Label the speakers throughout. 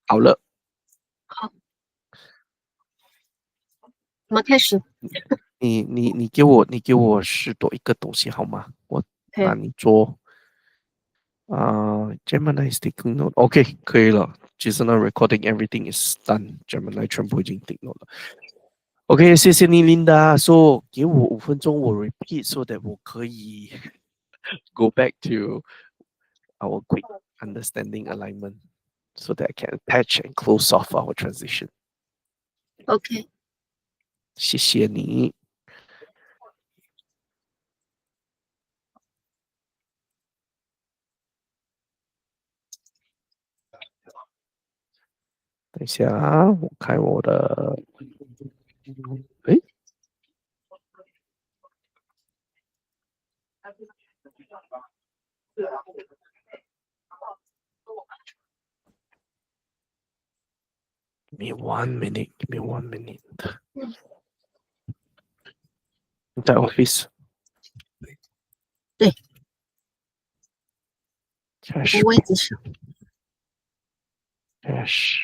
Speaker 1: 好了，
Speaker 2: 好，我们开始。
Speaker 1: 你给我试多一个东西好吗？我拿
Speaker 2: 对
Speaker 1: 你做Gemini is taking note。OK，可以了。其实呢，recording everything is done。Gemini 全部已经 take note 了。OK，谢谢你，Linda。So 给我5分钟，我 repeat so that 我可以 go back to our quick understanding alignment so that I can patch and close off our transition。
Speaker 2: ，OK，
Speaker 1: 谢谢你。等一下啊，我开我的，诶 Give me 1 minute. Give me 1 minute. 你在 office
Speaker 2: 对，
Speaker 1: cash
Speaker 2: 我位置上。
Speaker 1: cash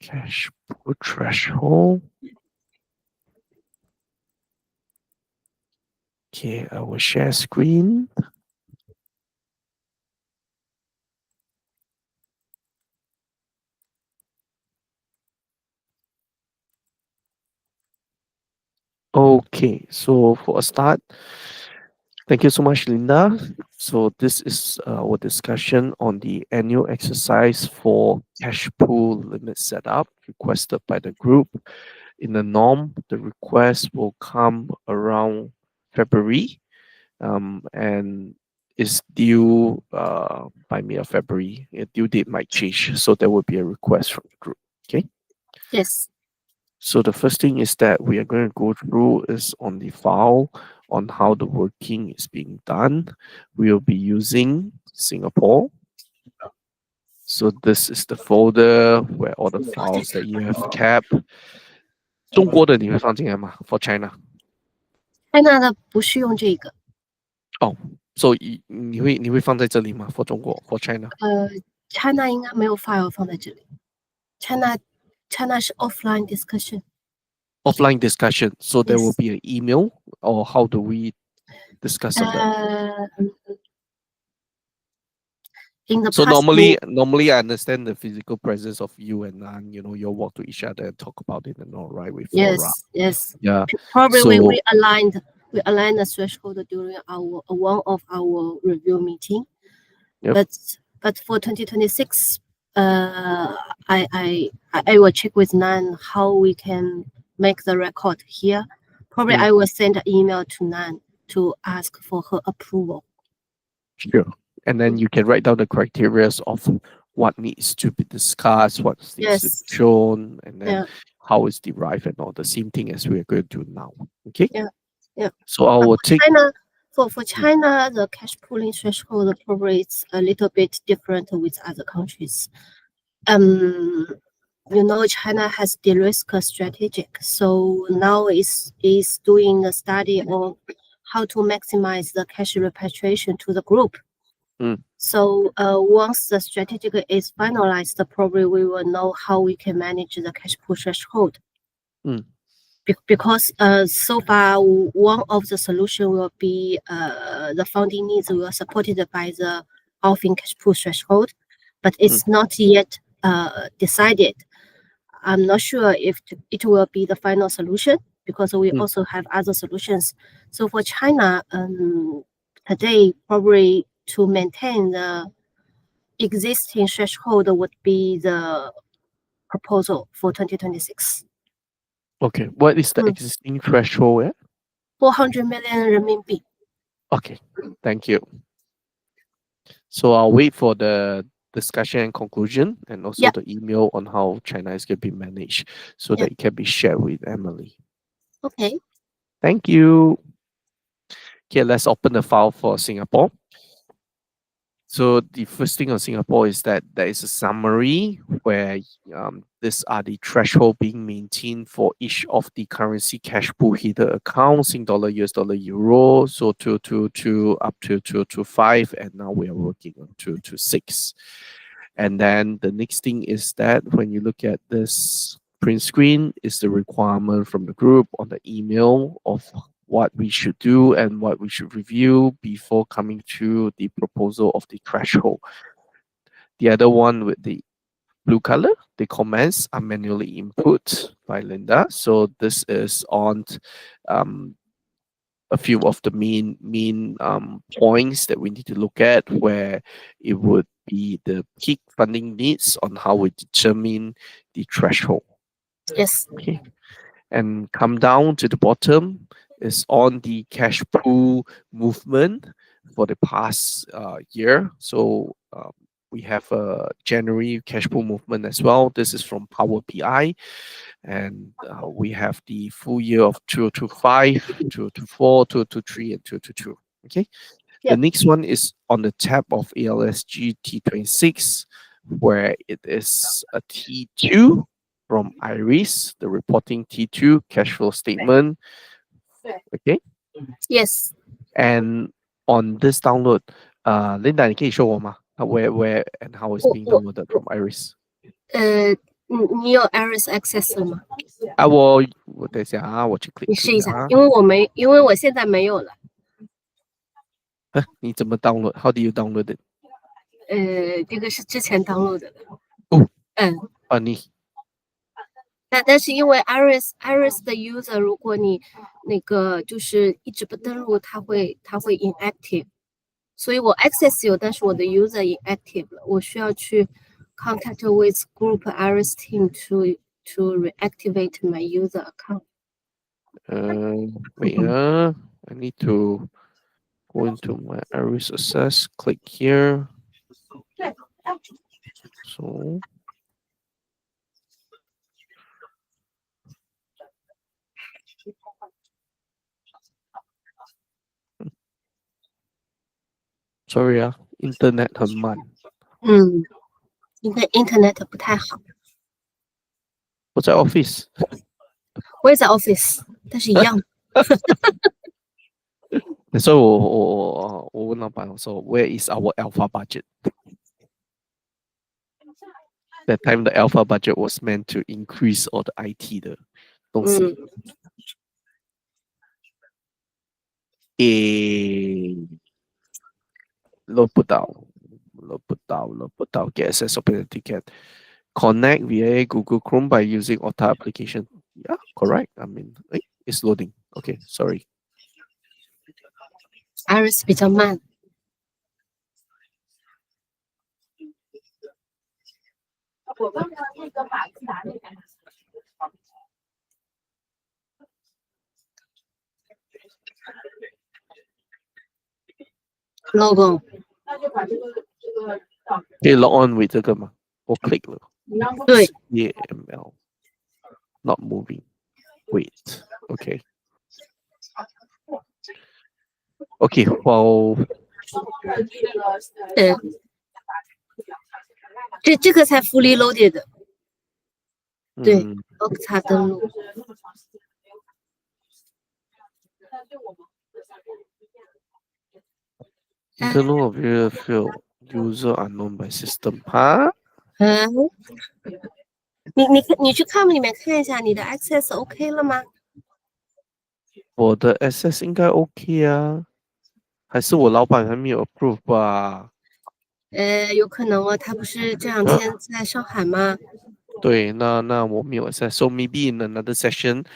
Speaker 1: cash threshold. Okay, I will share screen. Okay, so for a start, thank you so much, Linda. So this is our discussion on the annual exercise for cash pool limit setup requested by the group. In the norm, the request will come around February, and is due by mid of February. A due date might change, so there will be a request from the group. Okay.
Speaker 2: Yes.
Speaker 1: So the first thing is that we are going to go through is on the file on how the working is being done. We will be using Singapore. So this is the folder where all the files that you have kept. 中国的你会放进来吗 ？For China.
Speaker 2: China 的不是用这个。
Speaker 1: So 你会放在这里吗 ？For 中国 ，For China.
Speaker 2: China 应该没有 file 放在这里。China 是 offline discussion。
Speaker 1: Offline discussion. So there will
Speaker 2: Yes.
Speaker 1: be an email, or how do we discuss on that?
Speaker 2: In the
Speaker 1: So
Speaker 2: past,
Speaker 1: normally I understand the physical presence of you and Nan, you walk to each other and talk about it and all, right? With Flora.
Speaker 2: yes.
Speaker 1: Yeah.
Speaker 2: Probably
Speaker 1: So
Speaker 2: we aligned the threshold during our one of our review meeting.
Speaker 1: Yep.
Speaker 2: But for 2026, I will check with Nan how we can make the record here. Probably I will send an email to Nan to ask for her approval.
Speaker 1: Sure. And then you can write down the criteria of what needs to be discussed, what needs to be shown, and then how it's derived and all the same thing as we're going to do now. Okay?
Speaker 2: Yeah.
Speaker 1: So I will take
Speaker 2: for China, the cash pooling threshold probably is a little bit different with other countries. China has de-risk strategic, so now is doing a study on how to maximize the cash repatriation to the group. So once the strategic is finalized, probably we will know how we can manage the cash pool threshold. Because so far one of the solution will be the funding needs were supported by the ALFIN cash pool threshold, but it's not yet decided. I'm not sure if it will be the final solution because we also have other solutions. So for China, today probably to maintain the existing threshold would be the proposal for 2026.
Speaker 1: Okay, what is the existing threshold?
Speaker 2: 400 million renminbi.
Speaker 1: Okay, thank you. So I'll wait for the discussion and conclusion and also the email on how China is going to be managed so that it can be shared with Emily.
Speaker 2: Okay.
Speaker 1: Thank you. Okay, let's open the file for Singapore. So the first thing on Singapore is that there is a summary where these are the threshold being maintained for each of the currency cash pool header accounts, Sing dollar, US dollar, Euro. So 222 up to 225, and now we are working on 226. And then the next thing is that when you look at this print screen, is the requirement from the group on the email of what we should do and what we should review before coming to the proposal of the threshold. The other one with the blue color, the comments are manually input by Linda. So this is on a few of the main points that we need to look at, where it would be the peak funding needs on how we determine the threshold.
Speaker 2: Yes.
Speaker 1: Okay. And come down to the bottom is on the cash pool movement for the past year. So we have a January cash pool movement as well. This is from Power BI. And we have the full year of 2025, 2024, 2023, and 2022. Okay.
Speaker 2: Yep.
Speaker 1: The next one is on the tab of ALSG T26, where it is a T2 from Iris, the reporting T2 cash flow statement. Okay.
Speaker 2: Yes.
Speaker 1: And on this download, Linda, 你可以 show 我吗? Where and how it's being downloaded from Iris?
Speaker 2: 你有 Iris Access 吗？
Speaker 1: 我等一下啊，我去 click
Speaker 2: 你试一下，
Speaker 1: 啊。
Speaker 2: 因为我现在没有了。
Speaker 1: 你怎么 download? How do you download it?
Speaker 2: 这个是之前 download 的。
Speaker 1: 你
Speaker 2: 但是因为 Iris 的 user， 如果你那个就是一直不登录，它会 inactive， 所以我 access 有，但是我的 user inactive 了，我需要去 contact with group Iris team to reactivate my user account.
Speaker 1: Wait, I need to go into my Iris Access, click here. So sorry 啊 ，internet 很慢。
Speaker 2: 应该 internet 不太好。
Speaker 1: 我在 office。
Speaker 2: 我也在 office， 但是一样。
Speaker 1: 所以我问老板，我说 Where is our alpha budget? That time the alpha budget was meant to increase all the IT 的东西。录不到 get access open ticket. Connect via Google Chrome by using Auto application. Yeah, correct. I mean, it's loading. Okay, sorry.
Speaker 2: Iris 比较慢。logo
Speaker 1: 可以 log on with 这个吗？我 click 了。
Speaker 2: 对。
Speaker 1: CML not moving. Wait. Okay. Okay. Well.
Speaker 2: 这个才 fully loaded 的。对 ，Okta 登录。
Speaker 1: Internal of your field user unknown by system. 哈？
Speaker 2: 你去 com 里面看一下，你的 access OK 了吗？
Speaker 1: 我的 access 应该 OK 啊，还是我老板还没有 approve 吧？
Speaker 2: 有可能哦，他不是这两天在上海吗？
Speaker 1: 对，那我没有 access. So maybe in another session,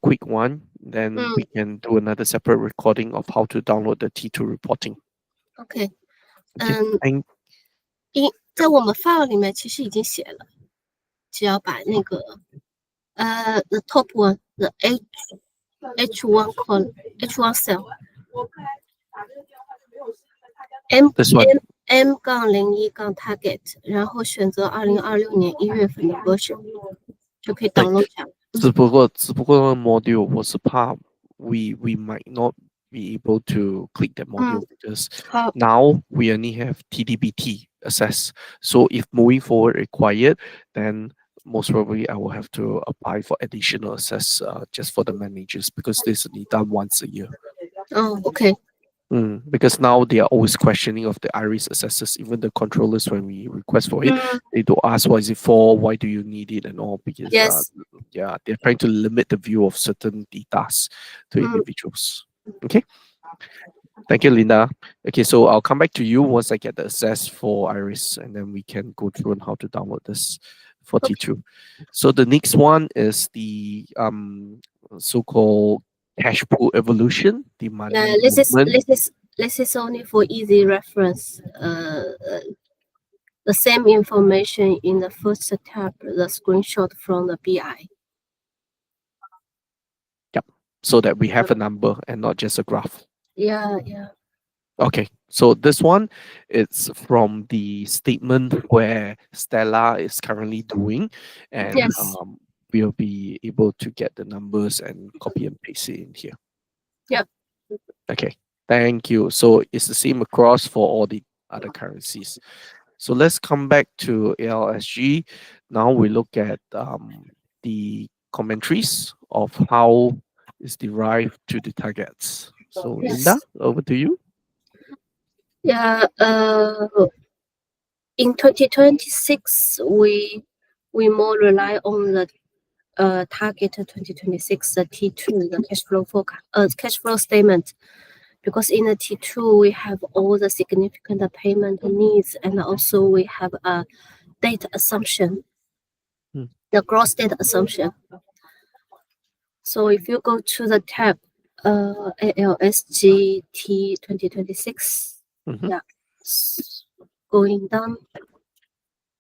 Speaker 1: quick one, then we can do another separate recording of how to download the T2 reporting.
Speaker 2: OK， 在我们 file 里面其实已经写了，只要把那个the top one, the H1 column, H1 cell, M 杠01杠 target， 然后选择2026年1月份的 version 就可以 download 下来。
Speaker 1: 只不过那个 module 我是怕 we might not be able to click that
Speaker 2: Mm,
Speaker 1: module because
Speaker 2: how,
Speaker 1: now we only have TDBT access. So if moving forward required, then most probably I will have to apply for additional access just for the managers because this is only done once a year.
Speaker 2: oh, okay.
Speaker 1: Because now they are always questioning of the iris assessors, even the controllers when we request for it,
Speaker 2: Mm,
Speaker 1: they do ask what is it for, why do you need it and all because
Speaker 2: yes.
Speaker 1: yeah, they're trying to limit the view of certain data to
Speaker 2: Mm,
Speaker 1: individuals. Okay. Thank you, Linda. Okay, so I'll come back to you once I get the access for Iris, and then we can go through on how to download this for
Speaker 2: okay.
Speaker 1: T2. So the next one is the so-called cash pool evolution, the
Speaker 2: Yeah,
Speaker 1: money movement.
Speaker 2: this is only for easy reference. The same information in the first tab, the screenshot from the BI.
Speaker 1: Yep. So that we have a number and not just a graph.
Speaker 2: Yeah, yeah.
Speaker 1: Okay. So this one, it's from the statement where Stella is currently doing, and
Speaker 2: Yes.
Speaker 1: we'll be able to get the numbers and copy and paste it in here.
Speaker 2: Yep.
Speaker 1: Okay. Thank you. So it's the same across for all the other currencies. So let's come back to ALSG. Now we look at the commentaries of how it's derived to the targets. So Linda,
Speaker 2: Yes.
Speaker 1: over to you.
Speaker 2: Yeah. In 2026, we more rely on the target 2026, the T2, the cash flow forecast, cash flow statement, because in the T2 we have all the significant payment needs, and also we have a data assumption,
Speaker 1: Mm,
Speaker 2: the gross data assumption. So if you go to the tab ALSGT 2026,
Speaker 1: mhm,
Speaker 2: yeah, going down,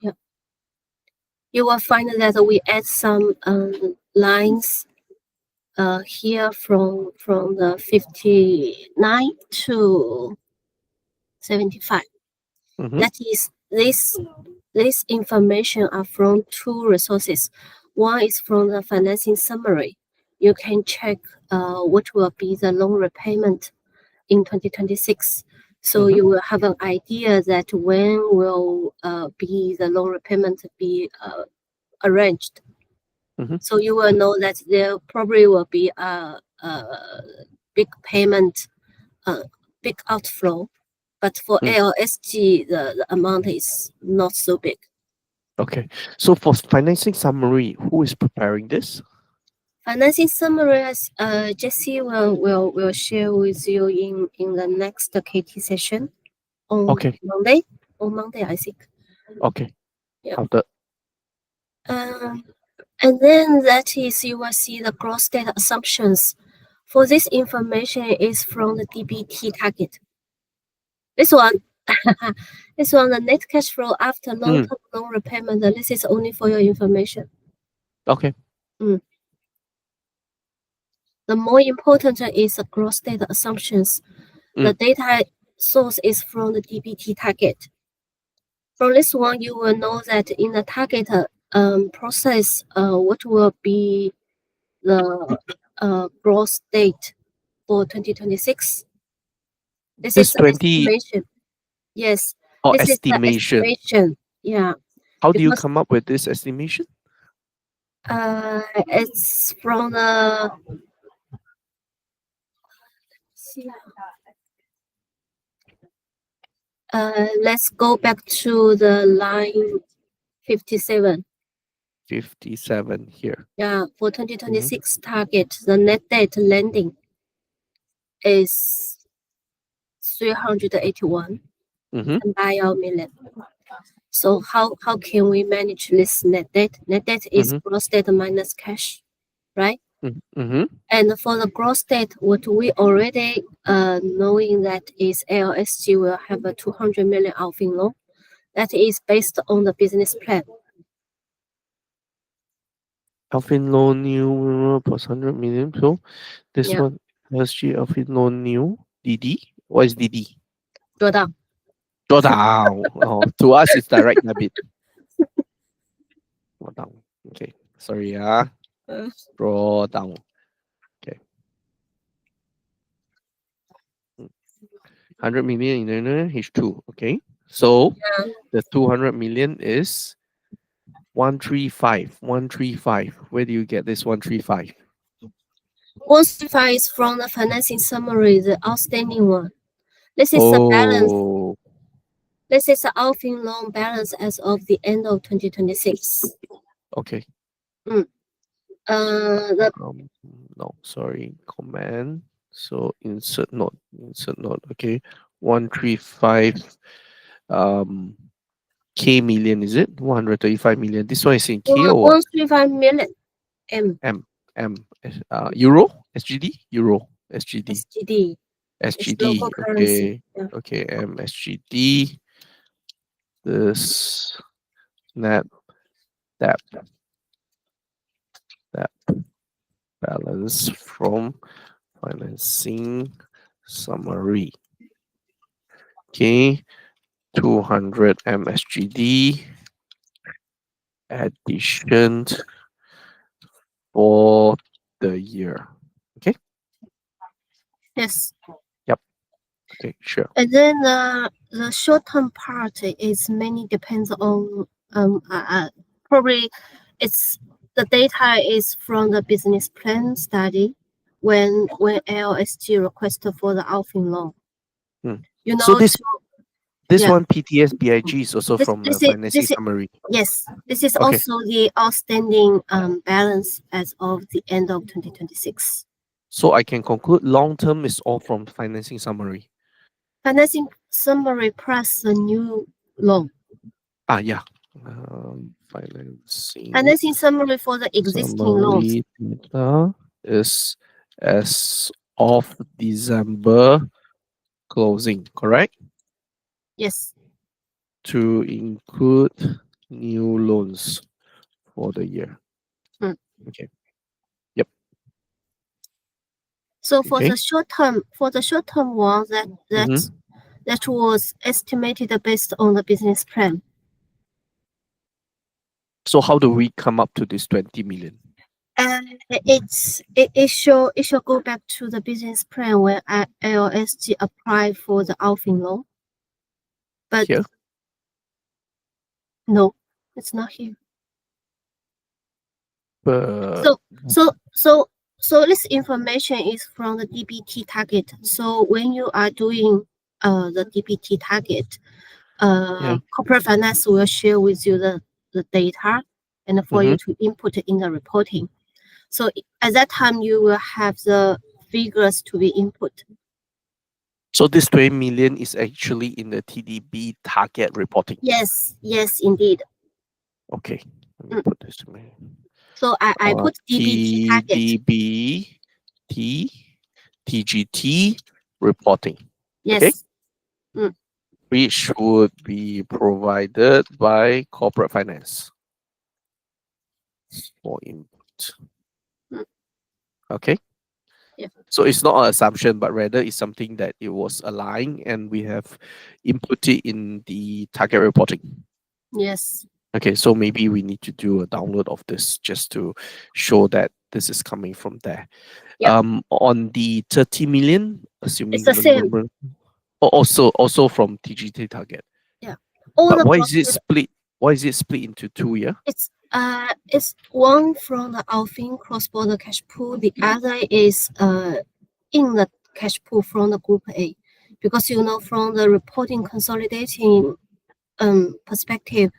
Speaker 2: yeah, you will find that we add some lines here from the 59 to 75.
Speaker 1: mhm,
Speaker 2: That is this information are from two resources. One is from the financing summary. You can check what will be the loan repayment in 2026. So
Speaker 1: mhm,
Speaker 2: you will have an idea that when will be the loan repayment be arranged.
Speaker 1: mhm,
Speaker 2: So you will know that there probably will be a big payment, uh, big outflow. But for
Speaker 1: mm.
Speaker 2: ALSG, the amount is not so big.
Speaker 1: Okay. So for financing summary, who is preparing this?
Speaker 2: Financing summary, Jesse will share with you in the next KT session on
Speaker 1: Okay.
Speaker 2: Monday. On Monday, I think.
Speaker 1: Okay.
Speaker 2: Yeah.
Speaker 1: How the
Speaker 2: Um, and then that is you will see the gross data assumptions. For this information is from the DBT target. This one, this one, the net cash flow after
Speaker 1: mm,
Speaker 2: long-term loan repayment. This is only for your information.
Speaker 1: okay.
Speaker 2: Mm. The more important is the gross data assumptions. The
Speaker 1: Mm,
Speaker 2: data source is from the DBT target. From this one, you will know that in the target process, what will be the gross date for 2026. This is
Speaker 1: this
Speaker 2: the
Speaker 1: 20
Speaker 2: estimation. Yes,
Speaker 1: or
Speaker 2: this is the
Speaker 1: estimation.
Speaker 2: estimation. Yeah,
Speaker 1: How do you
Speaker 2: because
Speaker 1: come up with this estimation?
Speaker 2: it's from the let's go back to the line 57.
Speaker 1: 57 here.
Speaker 2: Yeah, for
Speaker 1: Mm-hmm,
Speaker 2: 2026 target, the net debt landing is 381
Speaker 1: mm-hmm,
Speaker 2: million. So how can we manage this net debt? Net debt is
Speaker 1: mm-hmm,
Speaker 2: gross debt minus cash, right?
Speaker 1: mm-hmm.
Speaker 2: And for the gross debt, what we already knowing that is LSG will have a 200 million ALFIN loan. That is based on the business plan.
Speaker 1: Alfin loan new plus 100 million. So this
Speaker 2: Yeah,
Speaker 1: one LSG Alfin loan new DD. What is DD?
Speaker 2: drawdown.
Speaker 1: Drawdown. Oh, to us it's direct debit. Drawdown. Okay. Sorry, drawdown. Okay. 100 million in H2. Okay. So
Speaker 2: Yeah.
Speaker 1: the 200 million is 135. 135. Where do you get this 135?
Speaker 2: 135 is from the financing summary, the outstanding one. This is the balance.
Speaker 1: Oh,
Speaker 2: This is the ALFIN loan balance as of the end of 2026.
Speaker 1: okay.
Speaker 2: Mm. The
Speaker 1: Um, no, sorry. Command. So insert note. Insert note. Okay. 135 um K million, is it? 135 million. This one is in K or what?
Speaker 2: 135 million M
Speaker 1: M. Euro? SGD? Euro. SGD.
Speaker 2: SGD. It's local
Speaker 1: SGD.
Speaker 2: currency.
Speaker 1: Okay.
Speaker 2: Yeah.
Speaker 1: Okay. SGD. This net debt debt balance from financing summary. Okay. 200 MSGD addition for the year. Okay.
Speaker 2: Yes.
Speaker 1: Yep. Okay. Sure.
Speaker 2: And then the short term part is mainly depends on probably it's the data is from the business plan study when LSG requested for the ALFIN loan.
Speaker 1: Hmm.
Speaker 2: You
Speaker 1: So
Speaker 2: know,
Speaker 1: this
Speaker 2: yeah,
Speaker 1: one PTS BIG is also
Speaker 2: this
Speaker 1: from the
Speaker 2: this is
Speaker 1: financing
Speaker 2: this is
Speaker 1: summary.
Speaker 2: yes, this is
Speaker 1: Okay.
Speaker 2: also the outstanding balance as of the end of 2026.
Speaker 1: So I can conclude long term is all from financing summary.
Speaker 2: Financing summary plus the new loan.
Speaker 1: Ah, yeah. Financing
Speaker 2: Financing summary for the existing loans.
Speaker 1: summary data is as of December closing, correct?
Speaker 2: Yes.
Speaker 1: To include new loans for the year.
Speaker 2: Mm.
Speaker 1: Okay. Yep.
Speaker 2: So
Speaker 1: Okay.
Speaker 2: for the short term one
Speaker 1: Mm-hmm.
Speaker 2: that was estimated based on the business plan.
Speaker 1: So how do we come up to this 20 million
Speaker 2: And it shall go back to the business plan when LSG applied for the ALFIN loan. But
Speaker 1: here?
Speaker 2: no, it's not here.
Speaker 1: But
Speaker 2: So so so so this information is from the DBT target. So when you are doing the DBT target,
Speaker 1: yeah.
Speaker 2: corporate finance will share with you the data and for
Speaker 1: Mm-hmm.
Speaker 2: you to input in the reporting. So at that time, you will have the figures to be input.
Speaker 1: So this 20 million is actually in the TDB target reporting.
Speaker 2: Yes, yes, indeed.
Speaker 1: Okay. Let me
Speaker 2: Mm.
Speaker 1: put this in.
Speaker 2: So I put DBT target.
Speaker 1: TDB TGT reporting. Okay.
Speaker 2: Yes. Mm.
Speaker 1: Which would be provided by corporate finance for input.
Speaker 2: Mm.
Speaker 1: Okay.
Speaker 2: Yeah.
Speaker 1: So it's not an assumption, but rather it's something that it was aligned and we have input it in the target reporting.
Speaker 2: Yes.
Speaker 1: Okay, so maybe we need to do a download of this just to show that this is coming from there.
Speaker 2: Yep.
Speaker 1: On the 30 million,
Speaker 2: It's
Speaker 1: assuming
Speaker 2: the same.
Speaker 1: also from TGT target.
Speaker 2: Yeah. All
Speaker 1: But
Speaker 2: the
Speaker 1: why is it
Speaker 2: process.
Speaker 1: split? Why is it split into two? Yeah.
Speaker 2: It's one from the ALFIN cross-border cash pool. The other is in the cash pool from the group A, because you know from the reporting consolidating perspective,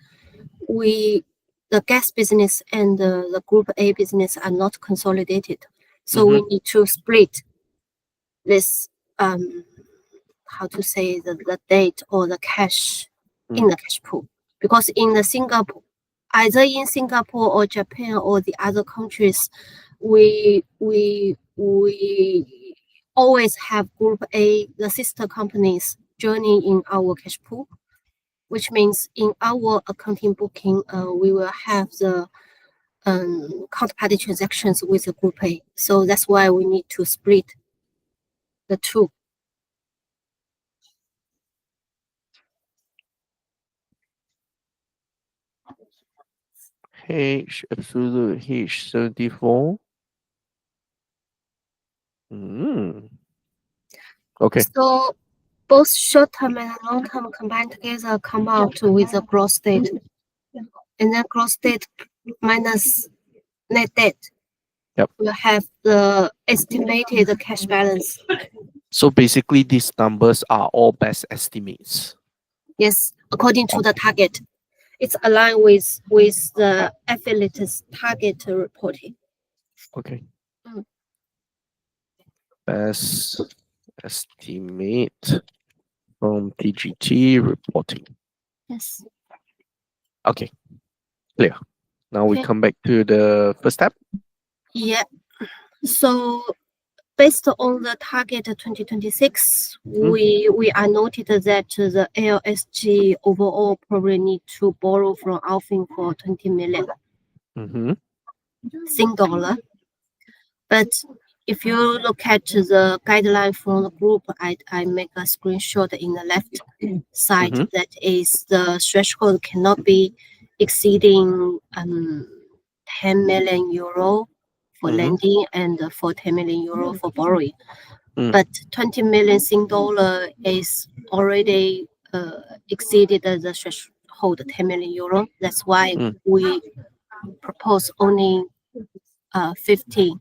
Speaker 2: we the gas business and the group A business are not consolidated, so
Speaker 1: Mm-hmm.
Speaker 2: we need to split this how to say the date or the cash in
Speaker 1: Mm.
Speaker 2: the cash pool, because in the Singapore, either in Singapore or Japan or the other countries, we always have group A, the sister companies joining in our cash pool, which means in our accounting booking, we will have the counterparty transactions with the group A. So that's why we need to split the two.
Speaker 1: Absolute H74. Mm. Okay.
Speaker 2: So both short-term and long-term combined together come out with a gross debt, and then gross debt minus net debt
Speaker 1: Yep.
Speaker 2: will have the estimated cash balance.
Speaker 1: So basically, these numbers are all best estimates.
Speaker 2: Yes, according to the target. It's aligned with the affiliate's target reporting.
Speaker 1: Okay.
Speaker 2: Mm.
Speaker 1: Best estimate from TGT reporting.
Speaker 2: Yes.
Speaker 1: Okay, clear. Now we
Speaker 2: Okay.
Speaker 1: come back to the first step.
Speaker 2: Yeah. So based on the target 2026,
Speaker 1: Mm,
Speaker 2: we are noted that the ALSG overall probably need to borrow from ALFIN for 20 million
Speaker 1: mm-hmm,
Speaker 2: Sing dollar. But if you look at the guideline from the group, I make a screenshot in the left side
Speaker 1: mm-hmm,
Speaker 2: that is the threshold cannot be exceeding 10 million euro for
Speaker 1: mm-hmm,
Speaker 2: lending and for 10 million euro for borrowing.
Speaker 1: mm,
Speaker 2: But 20 million Sing dollar is already exceeded the threshold 10 million euro. That's why
Speaker 1: mm,
Speaker 2: we propose only 15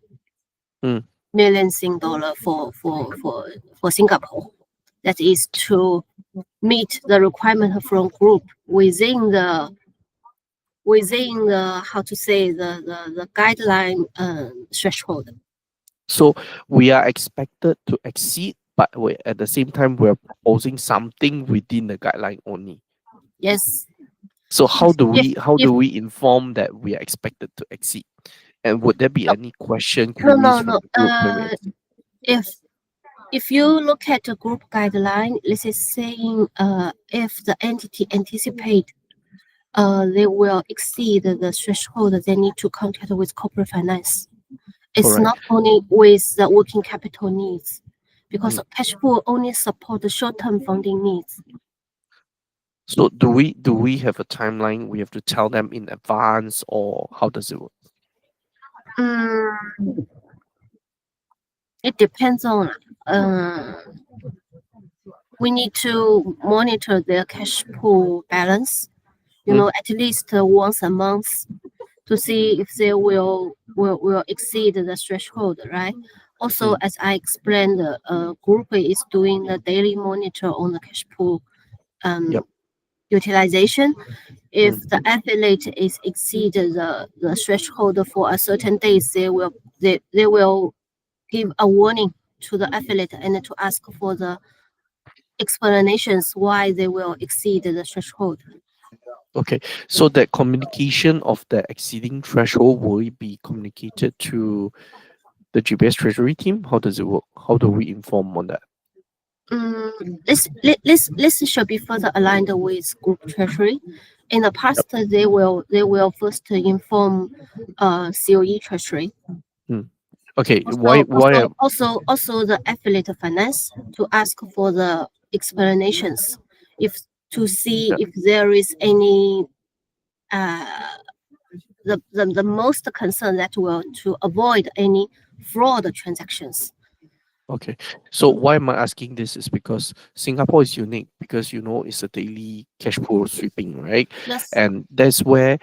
Speaker 1: mm.
Speaker 2: million Sing dollar for Singapore. That is to meet the requirement from group within the how to say the guideline threshold.
Speaker 1: So we are expected to exceed, but at the same time, we're proposing something within the guideline only.
Speaker 2: Yes.
Speaker 1: So
Speaker 2: If
Speaker 1: how
Speaker 2: if
Speaker 1: do we inform that we are expected to exceed? And would there be
Speaker 2: no
Speaker 1: any question
Speaker 2: no no
Speaker 1: queries from
Speaker 2: no
Speaker 1: the group when we exceed?
Speaker 2: if if you look at the group guideline, this is saying if the entity anticipate they will exceed the threshold, they need to contact with corporate finance. It's
Speaker 1: Correct.
Speaker 2: not only with the working capital needs, because
Speaker 1: Mm.
Speaker 2: Cashpool only support the short-term funding needs.
Speaker 1: So do we have a timeline? We have to tell them in advance, or how does it work?
Speaker 2: Mm, it depends on. Uh, we need to monitor their cash pool balance.
Speaker 1: Mm,
Speaker 2: At least once a month to see if they will exceed the threshold, right? Also,
Speaker 1: mm,
Speaker 2: as I explained, group is doing the daily monitor on the cash pool
Speaker 1: yep.
Speaker 2: utilization. If
Speaker 1: Mm,
Speaker 2: the affiliate is exceed the threshold for a certain days, they will give a warning to the affiliate and to ask for the explanations why they will exceed the threshold.
Speaker 1: okay. So that communication of the exceeding threshold will it be communicated to the GPS Treasury team? How does it work? How do we inform on that?
Speaker 2: This should be further aligned with group treasury. In the
Speaker 1: Yep.
Speaker 2: past, they will first inform COE treasury.
Speaker 1: Mm. Okay.
Speaker 2: Also,
Speaker 1: Why?
Speaker 2: the affiliate finance to ask for the explanations, if to see
Speaker 1: Yeah.
Speaker 2: if there is any uh the most concern that will to avoid any fraud transactions.
Speaker 1: Okay. So why am I asking this is because Singapore is unique because it's a daily cash flow sweeping, right?
Speaker 2: Yes.
Speaker 1: And that's where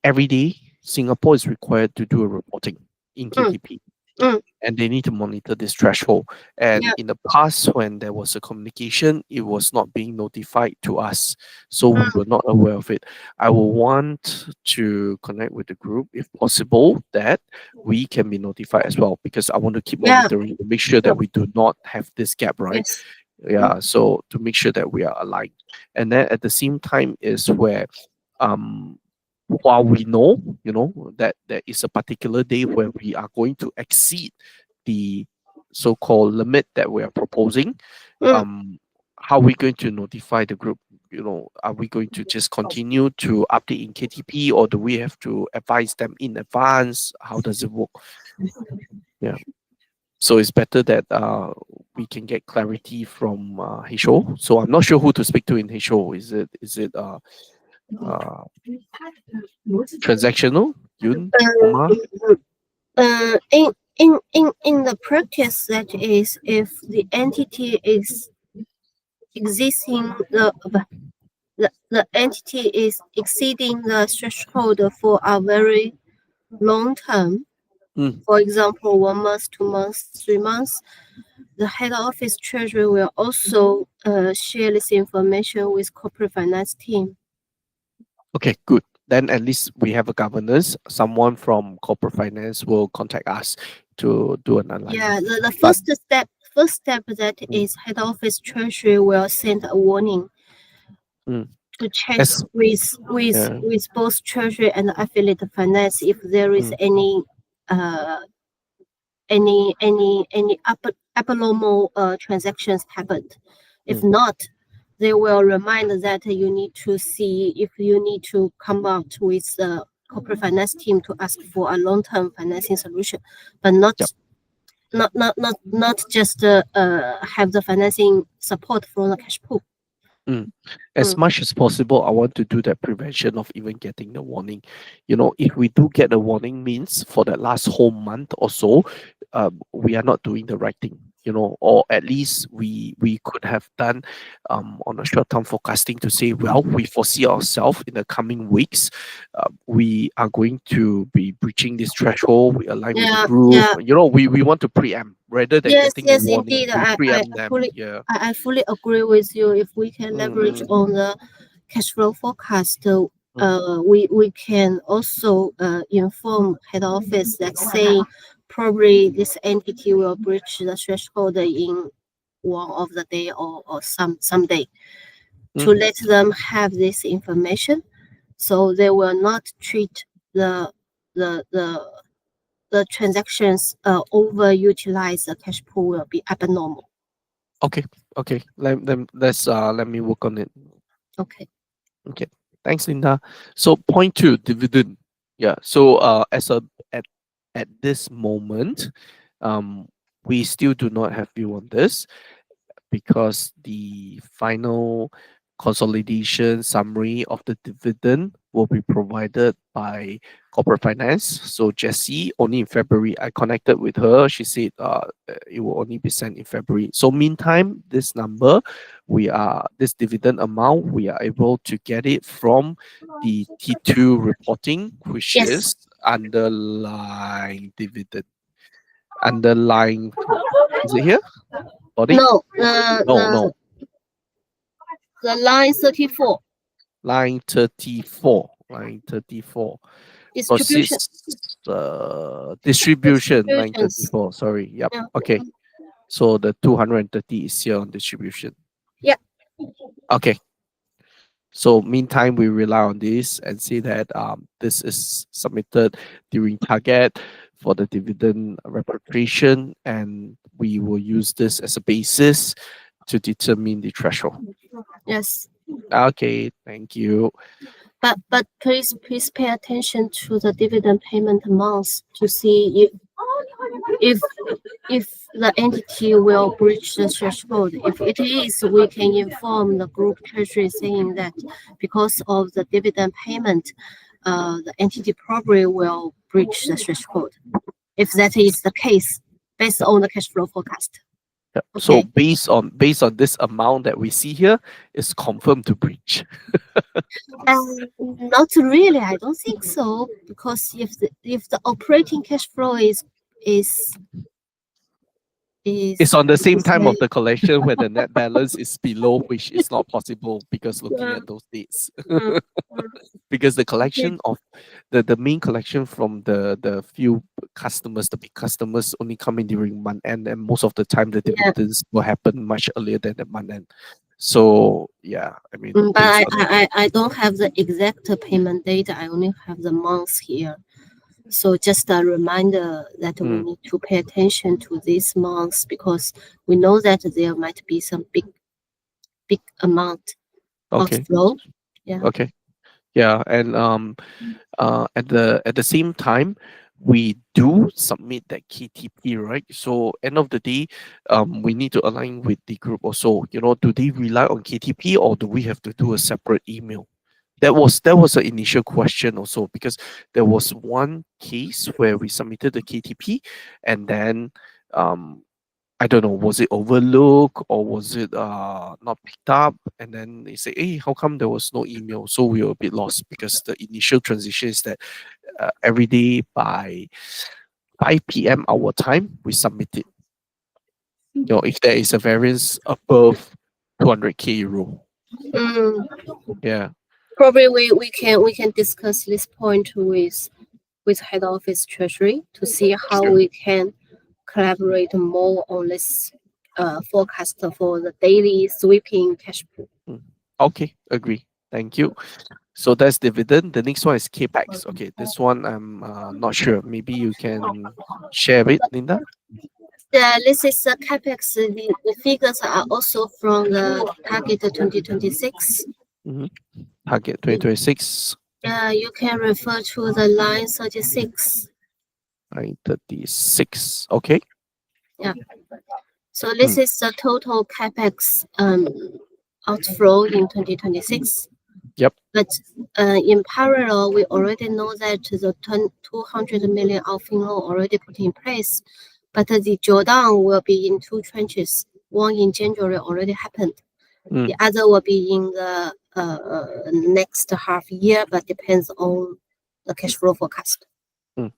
Speaker 1: every day Singapore is required to do a reporting in
Speaker 2: Mm,
Speaker 1: KTP,
Speaker 2: mm,
Speaker 1: and they need to monitor this threshold. And
Speaker 2: yeah.
Speaker 1: in the past, when there was a communication, it was not being notified to us, so we
Speaker 2: Mm,
Speaker 1: were not aware of it. I will want to connect with the group if possible that we can be notified as well because I want to keep
Speaker 2: yeah.
Speaker 1: monitoring to make sure that
Speaker 2: Sure.
Speaker 1: we do not have this gap, right?
Speaker 2: Yes. Mm,
Speaker 1: Yeah, so to make sure that we are aligned, and then at the same time is where um while we know that there is a particular day where we are going to exceed the so-called limit that we are proposing,
Speaker 2: mm.
Speaker 1: um how are we going to notify the group? Are we going to just continue to update in KTP, or do we have to advise them in advance? How does it work? Yeah, so it's better that we can get clarity from HO. So I'm not sure who to speak to in HO. Is it uh transactional, Yun, Uma?
Speaker 2: In the practice, that is, if the entity is existing the entity is exceeding the threshold for a very long term,
Speaker 1: Mm,
Speaker 2: for example, 1 month, 2 months, 3 months, the head office treasury will also share this information with corporate finance team.
Speaker 1: okay, good. Then at least we have a governance. Someone from corporate finance will contact us to do an
Speaker 2: Yeah,
Speaker 1: alignment.
Speaker 2: the
Speaker 1: But
Speaker 2: first step that
Speaker 1: mm,
Speaker 2: is head office treasury will send a warning
Speaker 1: mm,
Speaker 2: to check
Speaker 1: as yeah,
Speaker 2: with both treasury and affiliate finance if there is
Speaker 1: mm,
Speaker 2: uh any abnormal transactions happened. If
Speaker 1: mm,
Speaker 2: not, they will remind that you need to see if you need to come out with the corporate finance team to ask for a long-term financing solution, but
Speaker 1: yep.
Speaker 2: not just have the financing support from the cash pool.
Speaker 1: Mm. As
Speaker 2: Mm.
Speaker 1: much as possible, I want to do that prevention of even getting the warning. You know, if we do get a warning, means for the last whole month or so, we are not doing the right thing. You know, or at least we could have done on a short term forecasting to say, well, we foresee ourselves in the coming weeks, we are going to be breaching this threshold. We align with the
Speaker 2: Yeah,
Speaker 1: group.
Speaker 2: yeah.
Speaker 1: You know, we want to preempt rather than
Speaker 2: Yes,
Speaker 1: getting a
Speaker 2: yes,
Speaker 1: warning.
Speaker 2: indeed.
Speaker 1: We
Speaker 2: I
Speaker 1: preempt them.
Speaker 2: fully
Speaker 1: Yeah.
Speaker 2: I fully agree with you. If we can
Speaker 1: Mm,
Speaker 2: leverage
Speaker 1: mm,
Speaker 2: on the cash flow forecast,
Speaker 1: mm,
Speaker 2: we can also inform head office that say probably this entity will breach the threshold in one of the day or some day to
Speaker 1: mm.
Speaker 2: let them have this information, so they will not treat the the the the transactions overutilize the cash pool will be abnormal.
Speaker 1: Okay, okay. Let me work on it.
Speaker 2: Okay.
Speaker 1: Okay. Thanks, Linda. So point two, dividend. Yeah. So as a at at this moment, um, we still do not have view on this, because the final consolidation summary of the dividend will be provided by corporate finance. So Jessie, only in February, I connected with her. She said it will only be sent in February. So meantime, this number, this dividend amount, we are able to get it from the T2 reporting, which
Speaker 2: Yes.
Speaker 1: is underlying dividend. Underlying, is it here? Body?
Speaker 2: No.
Speaker 1: No, no.
Speaker 2: The line 34
Speaker 1: Line 34. Line 34.
Speaker 2: distribution
Speaker 1: Proceeds distribution. Line
Speaker 2: distributions.
Speaker 1: 34. Sorry. Yep.
Speaker 2: Yeah.
Speaker 1: Okay. So the 230 is here on distribution.
Speaker 2: Yeah.
Speaker 1: Okay. So meantime, we rely on this and see that this is submitted during target for the dividend repatriation, and we will use this as a basis to determine the threshold.
Speaker 2: Yes.
Speaker 1: Okay, thank you.
Speaker 2: But please pay attention to the dividend payment amounts to see if if the entity will breach the threshold. If it is, we can inform the group treasury saying that because of the dividend payment, the entity probably will breach the threshold. If that is the case, based on the cash flow forecast.
Speaker 1: Yeah. So
Speaker 2: Okay.
Speaker 1: based on this amount that we see here, it's confirmed to breach.
Speaker 2: Not really. I don't think so because if the operating cash flow is
Speaker 1: It's
Speaker 2: is
Speaker 1: on the
Speaker 2: to
Speaker 1: same time
Speaker 2: say,
Speaker 1: of the collection where the net balance is below, which is not possible because looking
Speaker 2: uh,
Speaker 1: at those dates.
Speaker 2: mm, mm,
Speaker 1: Because the
Speaker 2: okay.
Speaker 1: collection of the main collection from the few customers, the big customers, only come in during month end, and most of the time the
Speaker 2: Yeah.
Speaker 1: dividends will happen much earlier than the month end. So yeah, I mean
Speaker 2: But
Speaker 1: based on
Speaker 2: I don't have the exact payment date. I only have the months here. So just a reminder that we
Speaker 1: mm,
Speaker 2: need to pay attention to these months because we know that there might be some big amount
Speaker 1: okay,
Speaker 2: outflow. Yeah.
Speaker 1: okay. Yeah, and at the same time, we do submit that KTP, right? So end of the day, we need to align with the group also. You know, do they rely on KTP or do we have to do a separate email? That was an initial question also, because there was one case where we submitted the KTP, and then um I don't know, was it overlooked or was it not picked up? And then they say, hey, how come there was no email? So we were a bit lost because the initial transition is that every day by 5 p.m. our time, we submit it. If there is a variance above 200k euro.
Speaker 2: Mm,
Speaker 1: Yeah.
Speaker 2: probably we can discuss this point with head office treasury to see how
Speaker 1: Sure.
Speaker 2: we can collaborate more on this forecast for the daily sweeping cash pool.
Speaker 1: Mm. Okay, agree. Thank you. So that's dividend. The next one is capex. Okay, this one I'm not sure. Maybe you can share it, Linda.
Speaker 2: This is the capex. The figures are also from the target 2026.
Speaker 1: Mm-hmm. Target 2026,
Speaker 2: You can refer to the line 36.
Speaker 1: 936. Okay.
Speaker 2: Yeah. So
Speaker 1: Mm,
Speaker 2: this is the total capex outflow in 2026.
Speaker 1: yep.
Speaker 2: But in parallel, we already know that the 200 million ALFIN loan already put in place, but the drawdown will be in two tranches. One in January already happened. The
Speaker 1: Mm,
Speaker 2: other will be in the next half year, but depends on the cash flow forecast.
Speaker 1: mm.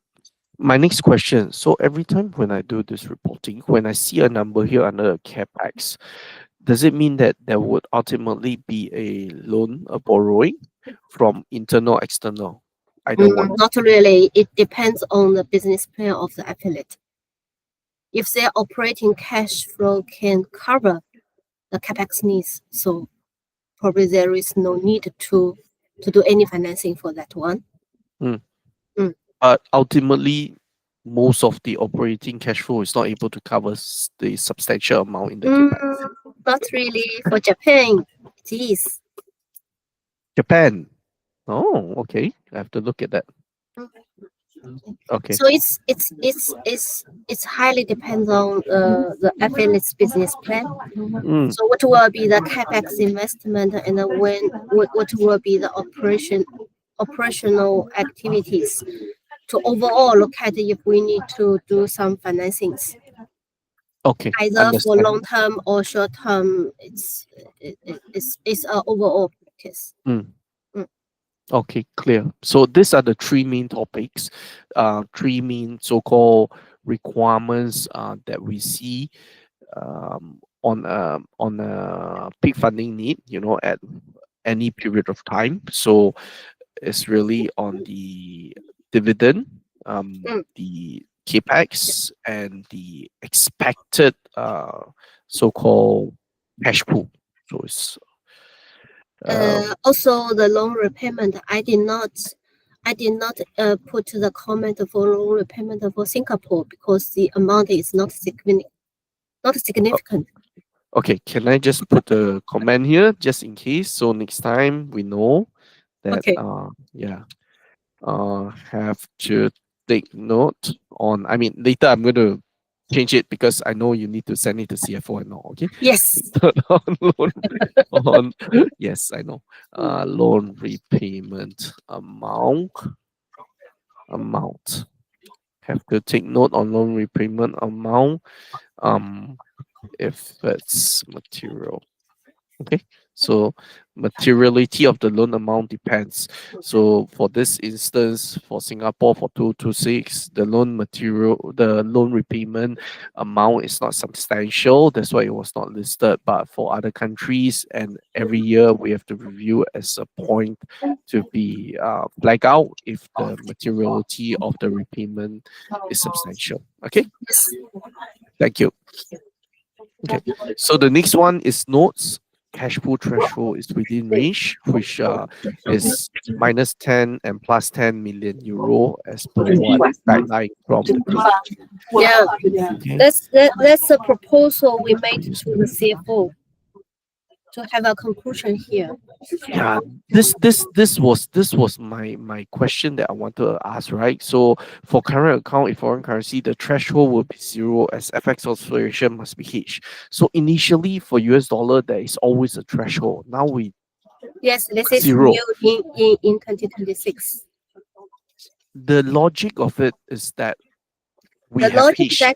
Speaker 1: My next question. So every time when I do this reporting, when I see a number here under the capex, does it mean that there would ultimately be a loan, a borrowing from internal, external, either one?
Speaker 2: Not really. It depends on the business plan of the affiliate. If their operating cash flow can cover the capex needs, so probably there is no need to do any financing for that one.
Speaker 1: Mm.
Speaker 2: Mm.
Speaker 1: But ultimately, most of the operating cash flow is not able to cover the substantial amount in the capex.
Speaker 2: Not really for Japan. It is.
Speaker 1: Japan. Oh, okay. I have to look at that. Okay.
Speaker 2: So it's highly depends on the affiliate's business plan.
Speaker 1: Mm,
Speaker 2: So what will be the capex investment, and then what will be the operational activities to overall look at if we need to do some financings,
Speaker 1: okay.
Speaker 2: either for
Speaker 1: Understand.
Speaker 2: long term or short term. It's a overall case.
Speaker 1: Mm,
Speaker 2: Mm.
Speaker 1: okay, clear. So these are the three main topics, three main so-called requirements that we see on a peak funding need, at any period of time. So it's really on the dividend,
Speaker 2: Mm.
Speaker 1: the capex, and the expected so-called cash pool. So it's
Speaker 2: Also, the loan repayment. I did not put the comment for loan repayment for Singapore because the amount is not significant. Not
Speaker 1: o-
Speaker 2: significant.
Speaker 1: okay. Can I just put a comment here just in case? So next time we know that
Speaker 2: Okay.
Speaker 1: yeah, have to take note on. I mean, later I'm going to change it because I know you need to send it to CFO and all. Okay, take
Speaker 2: Yes.
Speaker 1: note on loan on. Yes, I know. Loan repayment amount. Have to take note on loan repayment amount. Um, if it's material. Okay, so materiality of the loan amount depends. So for this instance, for Singapore for 226, the loan repayment amount is not substantial. That's why it was not listed. But for other countries, and every year we have to review as a point to be flag out if the materiality of the repayment is substantial. Okay,
Speaker 2: Yes.
Speaker 1: thank you. Okay, so the next one is notes. Cash pool threshold is within range, which is minus 10 and plus 10 million euro as per what guideline from the group.
Speaker 2: Yeah.
Speaker 1: Okay.
Speaker 2: That's a proposal we made to the CFO to have a conclusion here.
Speaker 1: Yeah, this was my question that I wanted to ask, right? So for current account in foreign currency, the threshold will be zero as FX oscillation must be hedged. So initially for US dollar, there is always a threshold. Now we
Speaker 2: Yes, this
Speaker 1: put
Speaker 2: is
Speaker 1: zero.
Speaker 2: new in 2026.
Speaker 1: The logic of it is that we
Speaker 2: The
Speaker 1: have
Speaker 2: logic
Speaker 1: hedged.
Speaker 2: that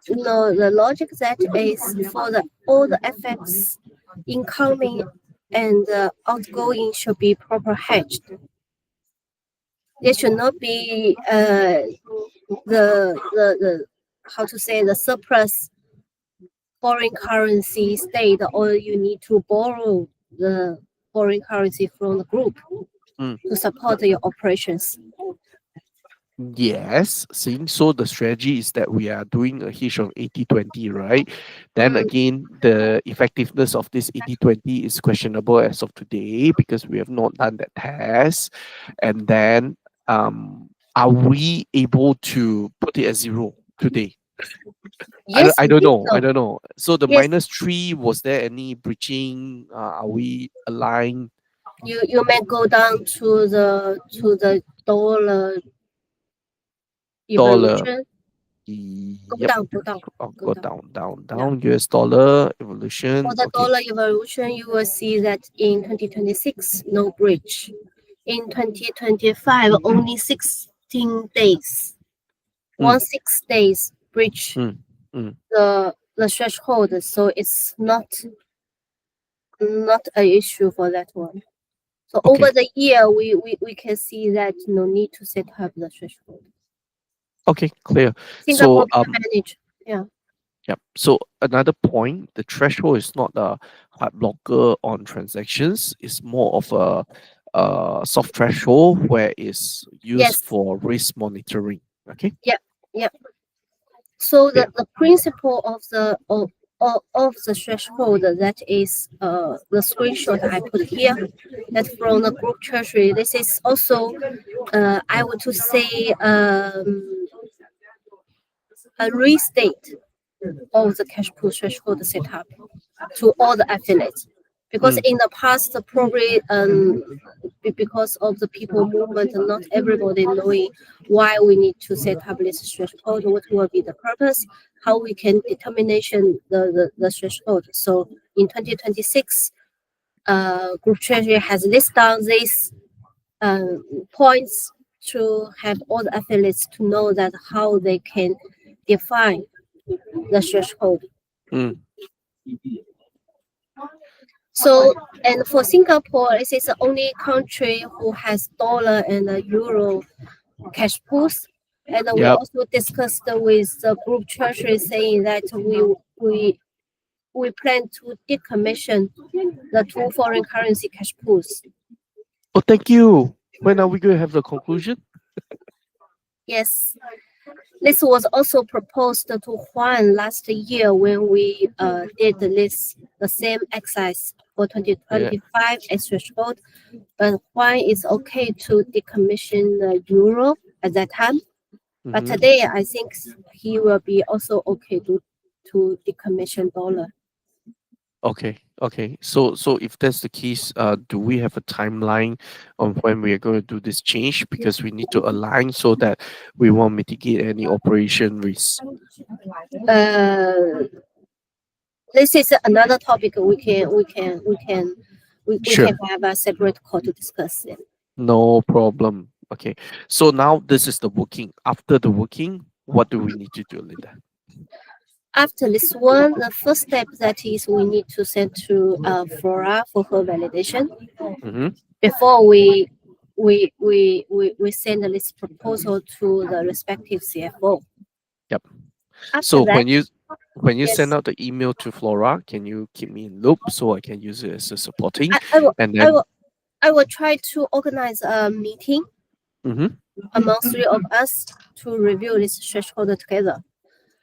Speaker 2: No, the logic that is for the all the FX incoming and outgoing should be proper hedged. There should not be the how to say the surplus foreign currency state, or you need to borrow the foreign currency from the group
Speaker 1: Mm.
Speaker 2: to support your operations.
Speaker 1: Yes, seeing so the strategy is that we are doing a hedge of 80-20, right? Then
Speaker 2: Mm,
Speaker 1: again, the effectiveness of this 80-20 is questionable as of today because we have not done that test. And then are we able to put it at zero today?
Speaker 2: yes,
Speaker 1: I
Speaker 2: we
Speaker 1: don't
Speaker 2: think
Speaker 1: know. I
Speaker 2: so.
Speaker 1: don't know. So the
Speaker 2: Yes,
Speaker 1: -3, was there any breaching? Are we aligned
Speaker 2: you may go down to the dollar
Speaker 1: dollar?
Speaker 2: evolution. Go
Speaker 1: Yep.
Speaker 2: down, go down, go
Speaker 1: Go
Speaker 2: down.
Speaker 1: down, down,
Speaker 2: Yeah.
Speaker 1: down. US dollar
Speaker 2: For
Speaker 1: evolution.
Speaker 2: the
Speaker 1: Okay.
Speaker 2: dollar evolution, you will see that in 2026, no breach. In 2025, only 16 days,
Speaker 1: Mm,
Speaker 2: 6 days breach
Speaker 1: mm, mm.
Speaker 2: the threshold. So it's not an issue for that one. So over
Speaker 1: Okay.
Speaker 2: the year, we can see that no need to set up the threshold.
Speaker 1: Okay. Clear. So
Speaker 2: Singapore can manage. Yeah.
Speaker 1: yep. So another point, the threshold is not a hard blocker on transactions. It's more of a soft threshold where it's used
Speaker 2: Yes.
Speaker 1: for risk monitoring. Okay.
Speaker 2: Yeah. Yeah. So
Speaker 1: Clear.
Speaker 2: the principle of the threshold, that is the screenshot I put here, that from the group treasury. This is also I would to say a restate of the cash pool threshold setup to all the affiliates. Because
Speaker 1: Mm,
Speaker 2: in the past, probably because of the people movement, and not everybody knowing why we need to set up this threshold, what will be the purpose, how we can determination the threshold. So in 2026, Group Treasury has listed down these points to have all the affiliates to know that how they can define the threshold.
Speaker 1: mm.
Speaker 2: So, and for Singapore, this is the only country who has dollar and euro cash pools. And we
Speaker 1: Yep.
Speaker 2: also discussed with the group treasury saying that we plan to decommission the two foreign currency cash pools.
Speaker 1: Oh, thank you. When are we going to have the conclusion?
Speaker 2: Yes, this was also proposed to Juan last year when we did the same exercise for
Speaker 1: Yeah.
Speaker 2: 2025 as threshold. But Juan is okay to decommission the euro at that time. But
Speaker 1: Mm-hmm.
Speaker 2: today, I think he will be also okay to decommission dollar.
Speaker 1: Okay, okay. So if that's the case, do we have a timeline on when we are going to do this change? Because we need to align so that we won't mitigate any operation risks.
Speaker 2: Uh, this is another topic we
Speaker 1: Sure,
Speaker 2: can have a separate call to discuss it.
Speaker 1: no problem. Okay. So now this is the working. After the working, what do we need to do, Linda?
Speaker 2: After this one, the first step that is we need to send to Flora for her validation
Speaker 1: Mm-hmm.
Speaker 2: before we send this proposal to the respective CFO.
Speaker 1: Yep.
Speaker 2: After
Speaker 1: So
Speaker 2: that,
Speaker 1: when you send
Speaker 2: yes,
Speaker 1: out the email to Flora, can you keep me in loop so I can use it as a supporting?
Speaker 2: I, I will
Speaker 1: And
Speaker 2: I
Speaker 1: then,
Speaker 2: will I will try to organize a meeting
Speaker 1: mm-hmm.
Speaker 2: among three of us to review this threshold together.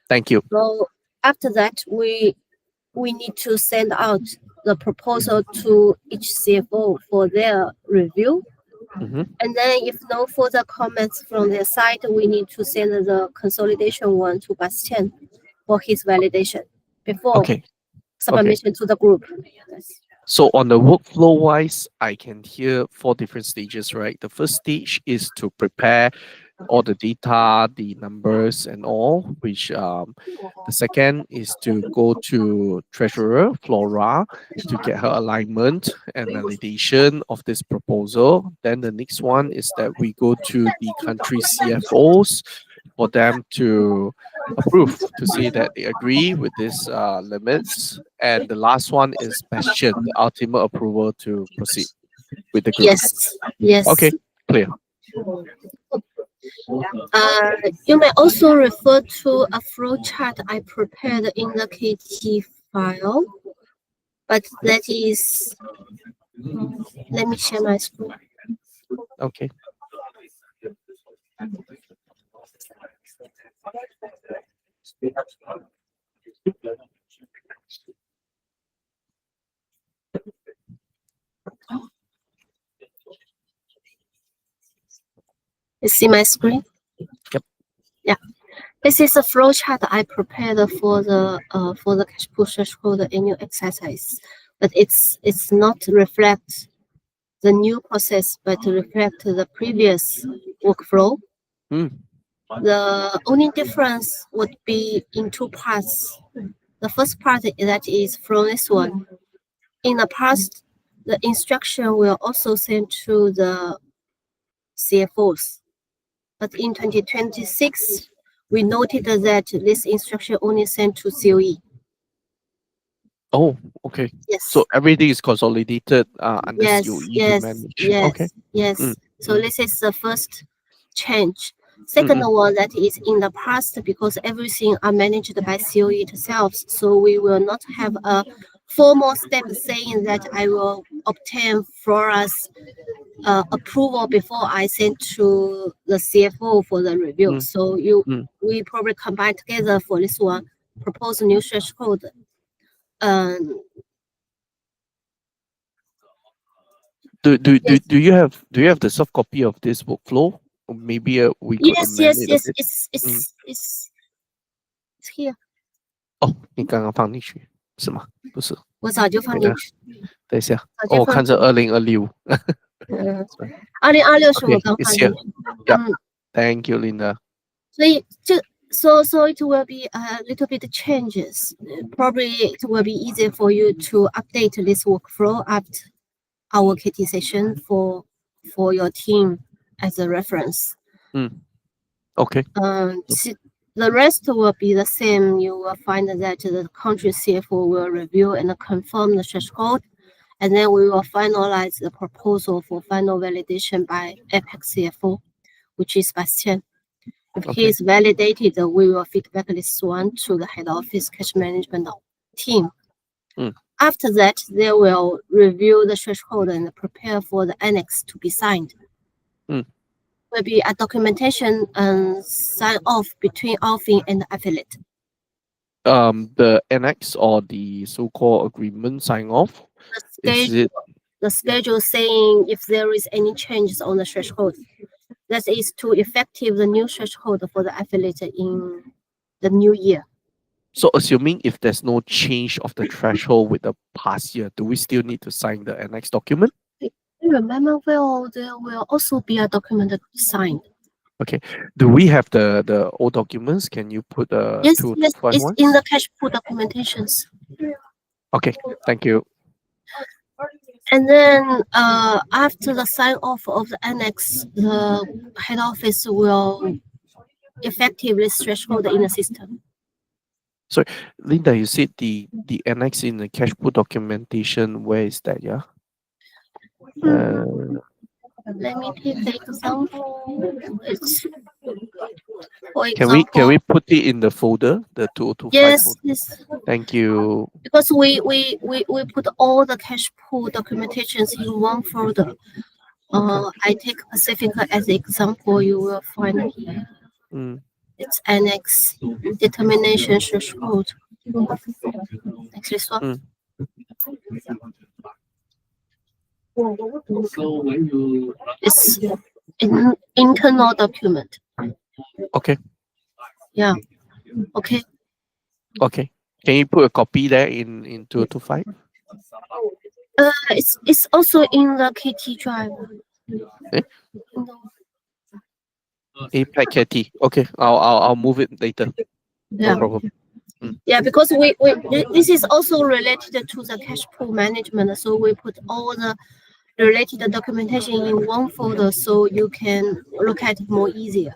Speaker 1: Thank you.
Speaker 2: So after that, we need to send out the proposal to each CFO for their review.
Speaker 1: Mm-hmm.
Speaker 2: And then if no further comments from their side, we need to send the consolidation one to Bastien for his validation before
Speaker 1: Okay. Okay.
Speaker 2: submission to the group. Yes.
Speaker 1: So on the workflow wise, I can hear four different stages, right? The first stage is to prepare all the data, the numbers and all, which the second is to go to treasurer Flora to get her alignment and validation of this proposal. Then the next one is that we go to the country CFOs for them to approve to see that they agree with these limits. And the last one is Bastion, the ultimate approval to proceed with the group.
Speaker 2: Yes, yes.
Speaker 1: Okay, clear.
Speaker 2: You may also refer to a flowchart I prepared in the KT file, but that is, let me share my screen.
Speaker 1: Okay.
Speaker 2: You see my screen?
Speaker 1: Yep.
Speaker 2: Yeah. This is a flowchart I prepared for the Cashpool threshold annual exercise, but it's not reflect the new process, but reflect the previous workflow.
Speaker 1: Mm.
Speaker 2: The only difference would be in two parts. The first part that is from this one. In the past, the instruction will also send to the CFOs. But in 2026, we noted that this instruction only sent to COE.
Speaker 1: Oh, okay.
Speaker 2: Yes.
Speaker 1: So everything is consolidated under
Speaker 2: Yes,
Speaker 1: COE to
Speaker 2: yes,
Speaker 1: manage. Okay.
Speaker 2: yes, yes.
Speaker 1: Mm,
Speaker 2: So
Speaker 1: mm,
Speaker 2: this is the first change. Second
Speaker 1: mm,
Speaker 2: one, that is in the past, because everything are managed by COE itself, so we will not have a formal step saying that I will obtain Flora's approval before I send to the CFO for the review.
Speaker 1: mm,
Speaker 2: So
Speaker 1: mm.
Speaker 2: we probably combine together for this one, propose new threshold. Um, yes,
Speaker 1: Do you have the soft copy of this workflow? Or maybe we could
Speaker 2: yes,
Speaker 1: amend
Speaker 2: yes,
Speaker 1: it a
Speaker 2: yes.
Speaker 1: bit.
Speaker 2: It's
Speaker 1: Mm.
Speaker 2: it's it's it's here.
Speaker 1: 哦，你刚刚放进去是吗？不是，
Speaker 2: 我早就放
Speaker 1: 等一下，
Speaker 2: 进去，
Speaker 1: 等一下。
Speaker 2: 早
Speaker 1: 哦，我看着
Speaker 2: 就放进去。
Speaker 1: 2026。
Speaker 2: 2026是我
Speaker 1: Okay,
Speaker 2: 刚
Speaker 1: it's
Speaker 2: 放进
Speaker 1: here.
Speaker 2: 去。
Speaker 1: Yep. Thank you, Linda.
Speaker 2: 所以就 so it will be a little bit changes. Probably it will be easier for you to update this workflow after our KT session for your team as a reference.
Speaker 1: Okay.
Speaker 2: The rest will be the same. You will find that the country CFO will review and confirm the threshold, and then we will finalize the proposal for final validation by Apex CFO, which is Bastien. If he
Speaker 1: Okay.
Speaker 2: is validated, we will feedback this one to the head office cash management team. After that, they will review the threshold and prepare for the annex to be signed. Will be a documentation and sign off between ALFIN and the affiliate.
Speaker 1: The annex or the so-called agreement sign off.
Speaker 2: The schedule saying if there is any changes on the threshold. That is to effective the new threshold for the affiliate in the new year.
Speaker 1: So assuming if there's no change of the threshold with the past year, do we still need to sign the annex document?
Speaker 2: Remember, there will also be a document signed.
Speaker 1: Okay. Do we have the old documents? Can you put the
Speaker 2: Yes,
Speaker 1: 225
Speaker 2: it's
Speaker 1: ones?
Speaker 2: in the Cashpool documentations.
Speaker 1: Okay, thank you.
Speaker 2: And then after the sign off of the annex, the head office will effectively threshold in the system.
Speaker 1: So, Linda, you said the annex in the Cashpool documentation. Where is that? Yeah.
Speaker 2: Let me take the example. It's, for
Speaker 1: Can
Speaker 2: example,
Speaker 1: we put it in the folder, the 2025
Speaker 2: yes,
Speaker 1: folder?
Speaker 2: yes.
Speaker 1: Thank you.
Speaker 2: Because we put all the Cashpool documentations in one folder. I take Pacific as an example. You will find here. It's annex determination threshold. Next this one. It's an internal document.
Speaker 1: Okay.
Speaker 2: Yeah. Okay.
Speaker 1: Okay. Can you put a copy there in 2025?
Speaker 2: It's also in the KT drive.
Speaker 1: Eh? HKT. Okay. I'll move it later.
Speaker 2: Yeah.
Speaker 1: No problem.
Speaker 2: Yeah, because this is also related to the cash pool management, so we put all the related documentation in one folder so you can look at it more easier.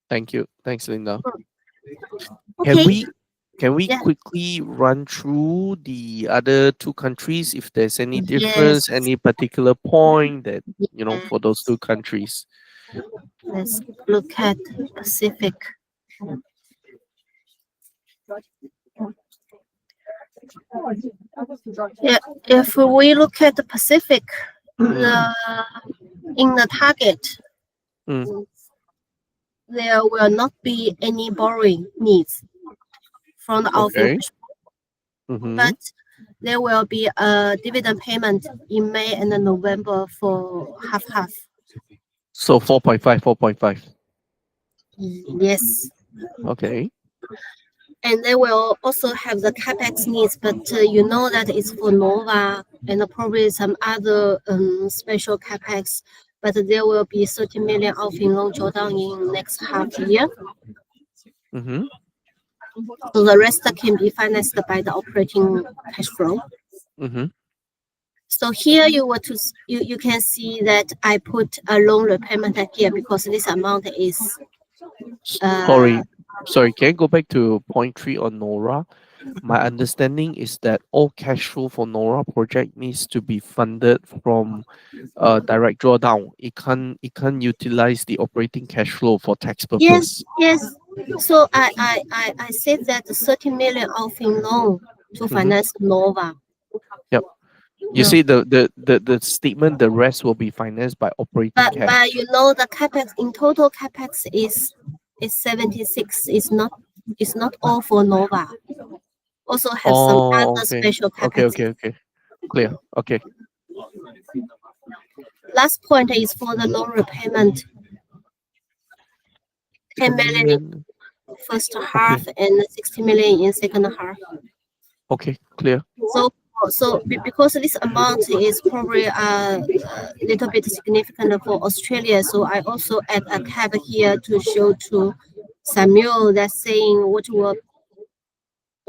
Speaker 1: Thank you. Thanks, Linda. Can
Speaker 2: Okay.
Speaker 1: we
Speaker 2: Yeah.
Speaker 1: quickly run through the other two countries if there's any
Speaker 2: Yes.
Speaker 1: difference, any particular point that for those
Speaker 2: Yes.
Speaker 1: two countries?
Speaker 2: Let's look at Pacific. Yeah. If we look at the Pacific, the in the target,
Speaker 1: Mm,
Speaker 2: there will not be any borrowing needs from the ALFIN,
Speaker 1: okay. Mm-hmm.
Speaker 2: but there will be a dividend payment in May and November for half.
Speaker 1: So 4.5, 4.5.
Speaker 2: Yes.
Speaker 1: Okay.
Speaker 2: And they will also have the capex needs, but you know that it's for Nova and probably some other special capex. But there will be 30 million ALFIN loan drawdown in next half year.
Speaker 1: Mm-hmm.
Speaker 2: So the rest can be financed by the operating cash flow.
Speaker 1: Mm-hmm.
Speaker 2: So here you can see that I put a loan repayment here because this amount is uh,
Speaker 1: Sorry, can I go back to point three on Nora? My understanding is that all cash flow for Nora project needs to be funded from direct drawdown. It can't utilize the operating cash flow for tax
Speaker 2: yes,
Speaker 1: purpose.
Speaker 2: yes. So I said that the 30 million ALFIN loan to
Speaker 1: Mm-hmm.
Speaker 2: finance Nova.
Speaker 1: Yep. You
Speaker 2: Yeah.
Speaker 1: see the statement, the rest will be financed by operating
Speaker 2: But
Speaker 1: cash.
Speaker 2: you know the capex in total capex is 76. It's not all for Nova. Also have some
Speaker 1: Oh,
Speaker 2: other
Speaker 1: okay.
Speaker 2: special
Speaker 1: Okay,
Speaker 2: capex.
Speaker 1: okay, okay. Clear. Okay.
Speaker 2: Last point is for the loan repayment. 10
Speaker 1: 10
Speaker 2: million in
Speaker 1: million.
Speaker 2: first half
Speaker 1: Okay.
Speaker 2: and 60 million in second half.
Speaker 1: Okay, clear.
Speaker 2: So because this amount is probably a little bit significant for Australia, so I also add a tab here to show to Samuel that saying what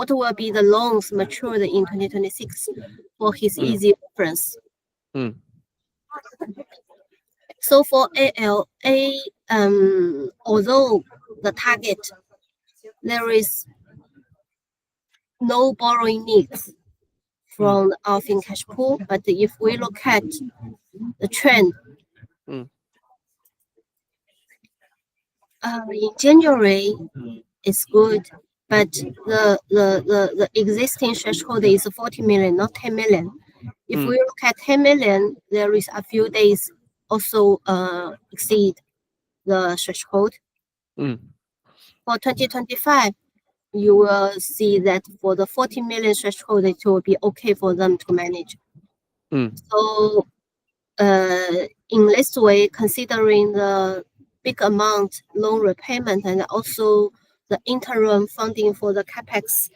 Speaker 2: will be the loans matured in 2026 for his
Speaker 1: Mm,
Speaker 2: easy reference.
Speaker 1: mm,
Speaker 2: So for ALA, although the target there is no borrowing needs
Speaker 1: mm,
Speaker 2: from the ALFIN cash pool, but if we look at the trend,
Speaker 1: mm,
Speaker 2: in January it's good, but the existing threshold is 40 million, not 10 million. If
Speaker 1: mm,
Speaker 2: we look at 10 million, there is a few days also exceed the threshold.
Speaker 1: mm,
Speaker 2: For 2025, you will see that for the 40 million threshold, it will be okay for them to manage.
Speaker 1: mm,
Speaker 2: So, in this way, considering the big amount loan repayment and also the interim funding for the capex,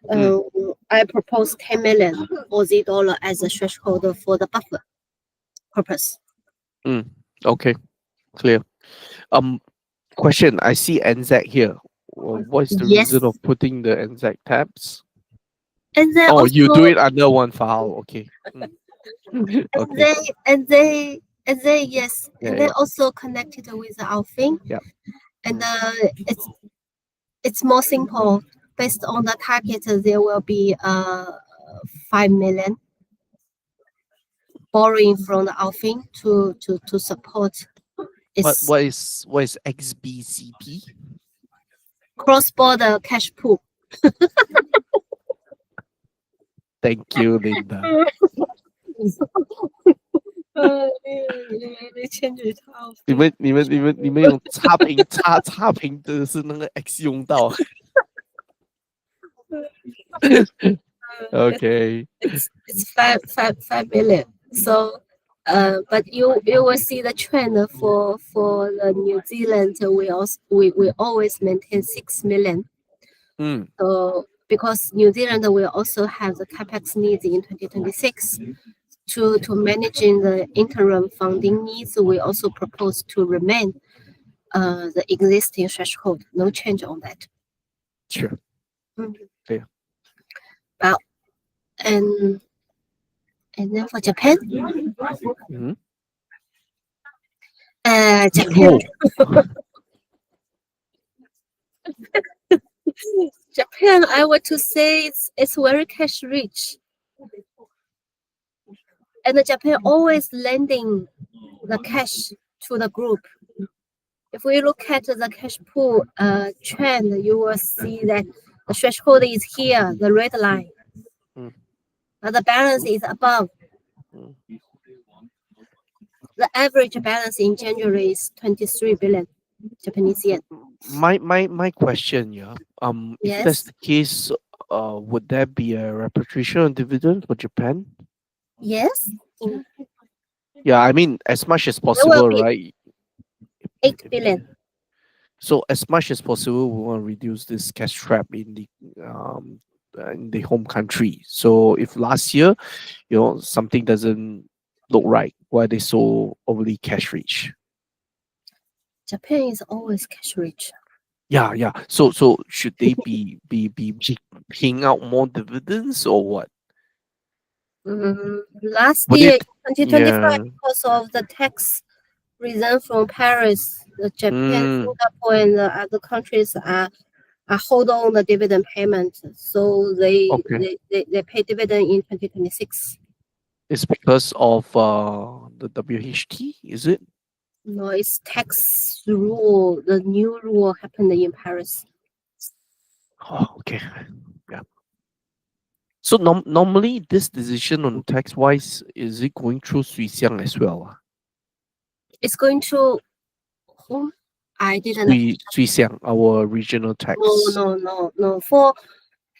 Speaker 1: mm,
Speaker 2: I propose 10 million Aussie dollar as a threshold for the buffer purpose.
Speaker 1: mm. Okay, clear. Um, Question. I see NZ here. What is the
Speaker 2: Yes,
Speaker 1: reason of putting the NZ tabs?
Speaker 2: and then
Speaker 1: Oh, you do
Speaker 2: also
Speaker 1: it under one file. Okay. Mm.
Speaker 2: and
Speaker 1: Okay.
Speaker 2: they and they and they yes,
Speaker 1: Yeah,
Speaker 2: and they
Speaker 1: yeah,
Speaker 2: also connected with our thing,
Speaker 1: yeah.
Speaker 2: and
Speaker 1: Mm,
Speaker 2: it's more simple. Based on the target, there will be 5 million borrowing from the ALFIN to support
Speaker 1: What
Speaker 2: its
Speaker 1: what is what is XBCP?
Speaker 2: cross-border cash pool.
Speaker 1: Thank you, Linda.
Speaker 2: 你签举套
Speaker 1: 你们你们你们你们用差评的是那个 X 用到。Okay.
Speaker 2: it's 5 million. So, but you will see the trend for the New Zealand. We always maintain 6 million.
Speaker 1: Mm,
Speaker 2: So because New Zealand will also have the capex needs in 2026 to managing the interim funding needs, we also propose to remain the existing threshold, no change on that.
Speaker 1: sure.
Speaker 2: Mm.
Speaker 1: Clear.
Speaker 2: Well, and then for Japan,
Speaker 1: Mm-hmm.
Speaker 2: Japan,
Speaker 1: Oh.
Speaker 2: Japan, I want to say it's very cash rich, and the Japan always lending the cash to the group. If we look at the cash pool trend, you will see that the threshold is here, the red line,
Speaker 1: Mm,
Speaker 2: but the balance is above.
Speaker 1: mm.
Speaker 2: The average balance in January is 23 billion Japanese yen.
Speaker 1: My question, yeah. If that's
Speaker 2: Yes,
Speaker 1: the case, would there be a repatriation of dividend for Japan?
Speaker 2: yes,
Speaker 1: Yeah, I mean, as much as
Speaker 2: there will
Speaker 1: possible,
Speaker 2: be
Speaker 1: right?
Speaker 2: 8
Speaker 1: If-
Speaker 2: billion.
Speaker 1: So as much as possible, we want to reduce this cash trap in the home country. So if last year, something doesn't look right, why are they so overly cash rich?
Speaker 2: Japan is always cash rich.
Speaker 1: Yeah, yeah. So should they be paying out more dividends or what?
Speaker 2: Last
Speaker 1: Would
Speaker 2: year,
Speaker 1: it?
Speaker 2: 2025,
Speaker 1: Yeah.
Speaker 2: because of the tax reason from Paris, the Japan,
Speaker 1: Mm,
Speaker 2: Singapore, and the other countries are hold on the dividend payment. So
Speaker 1: okay.
Speaker 2: they pay dividend in 2026.
Speaker 1: It's because of the WHT, is it?
Speaker 2: No, it's tax rule. The new rule happened in Paris.
Speaker 1: Oh, okay. Yeah. So normally this decision on tax wise, is it going through Suixiang as well?
Speaker 2: It's going to whom? I didn't.
Speaker 1: Suixiang, our regional
Speaker 2: No,
Speaker 1: tax.
Speaker 2: no, no, no.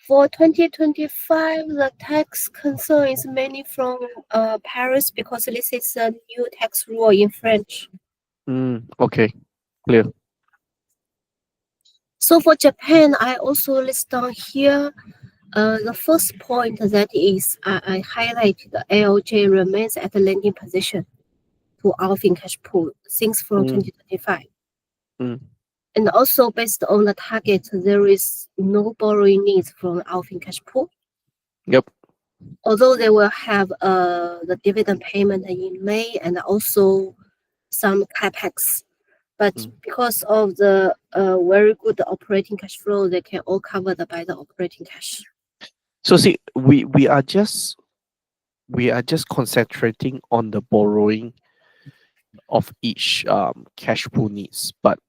Speaker 2: For 2025, the tax concern is mainly from Paris because this is a new tax rule in French.
Speaker 1: Okay, clear.
Speaker 2: So for Japan, I also list down here the first point that is I highlight the ALJ remains at the lending position to ALFIN cash pool since from
Speaker 1: Mm,
Speaker 2: 2025.
Speaker 1: mm,
Speaker 2: And also based on the target, there is no borrowing needs from ALFIN cash pool.
Speaker 1: yep.
Speaker 2: Although they will have the dividend payment in May and also some capex, but
Speaker 1: Mm.
Speaker 2: because of the very good operating cash flow, they can all cover the by the operating cash.
Speaker 1: So see, we are just concentrating on the borrowing of each cash pool needs, but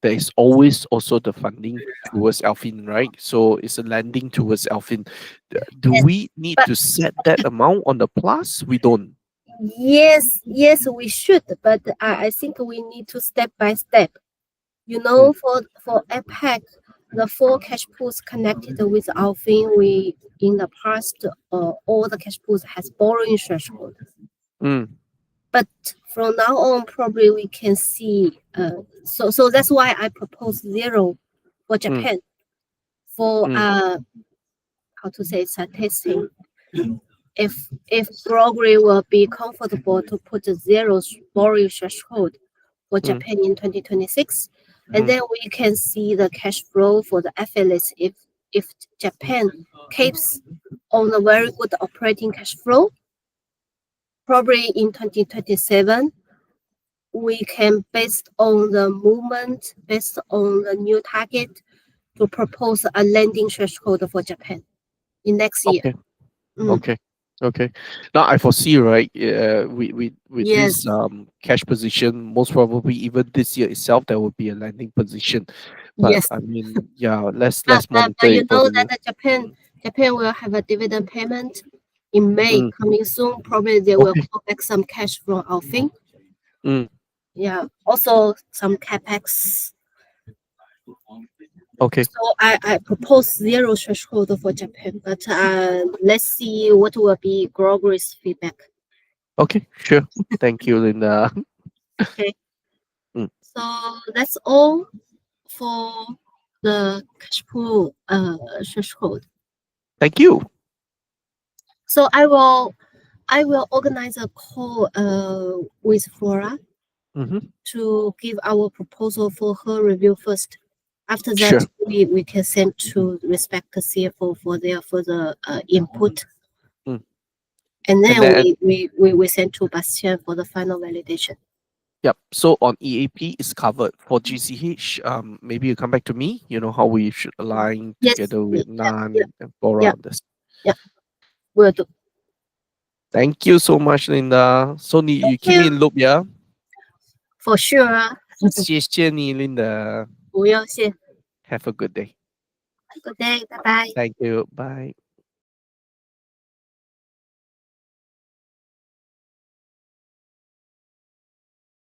Speaker 1: there is always also the funding towards Alfin, right? So it's a lending towards Alfin. Do
Speaker 2: Yes,
Speaker 1: we need
Speaker 2: but
Speaker 1: to set that amount on the plus? We don't.
Speaker 2: yes, we should, but I think we need to step by step. You
Speaker 1: Mm,
Speaker 2: know, for APEC, the four cash pools connected with Alfin, we in the past, all the cash pools has borrowing threshold.
Speaker 1: mm,
Speaker 2: But from now on, probably we can see. So that's why I propose zero for
Speaker 1: mm,
Speaker 2: Japan for
Speaker 1: mm,
Speaker 2: how to say it's a testing. If Gregory will be comfortable to put a zero borrowing threshold for
Speaker 1: mm,
Speaker 2: Japan in 2026, and
Speaker 1: mm.
Speaker 2: then we can see the cash flow for the affiliates if Japan keeps on a very good operating cash flow, probably in 2027 we can based on the movement, based on the new target to propose a lending threshold for Japan in next year.
Speaker 1: Okay,
Speaker 2: Mm,
Speaker 1: okay, okay. Now I foresee, right? With this
Speaker 2: yes,
Speaker 1: cash position, most probably even this year itself, there will be a landing position. But
Speaker 2: yes.
Speaker 1: I mean, yeah, let's
Speaker 2: But
Speaker 1: monitor
Speaker 2: you
Speaker 1: it for
Speaker 2: know
Speaker 1: the
Speaker 2: that
Speaker 1: year.
Speaker 2: the Japan will have a dividend payment in May
Speaker 1: Mm,
Speaker 2: coming soon. Probably they will
Speaker 1: okay.
Speaker 2: call back some cash from ALFIN.
Speaker 1: Mm,
Speaker 2: Yeah, also some capex.
Speaker 1: okay.
Speaker 2: So I propose zero threshold for Japan, but let's see what will be Gregory's feedback.
Speaker 1: Okay. Sure. Thank you, Linda.
Speaker 2: Okay,
Speaker 1: Mm,
Speaker 2: so that's all for the cash pool threshold.
Speaker 1: thank you.
Speaker 2: So I will organize a call with Flora
Speaker 1: Mm-hmm.
Speaker 2: to give our proposal for her review first. After that,
Speaker 1: Sure.
Speaker 2: we can send to respect the CFO for their further input,
Speaker 1: Mm.
Speaker 2: and
Speaker 1: And
Speaker 2: then
Speaker 1: then
Speaker 2: we send to Bastien for the final validation.
Speaker 1: Yep. So on EAP is covered. For GCH, maybe you come back to me. You know how we should align
Speaker 2: Yes.
Speaker 1: together with
Speaker 2: Yeah. Yeah.
Speaker 1: Nan and Bora
Speaker 2: Yeah.
Speaker 1: on this.
Speaker 2: Yeah. Will do.
Speaker 1: Thank you so much, Linda. So you
Speaker 2: Thank
Speaker 1: keep me
Speaker 2: you
Speaker 1: in loop, yeah?
Speaker 2: for sure.
Speaker 1: 谢谢你, Linda.
Speaker 2: 不用谢。
Speaker 1: Have a good day.
Speaker 2: Good day. Bye bye.
Speaker 1: Thank you. Bye.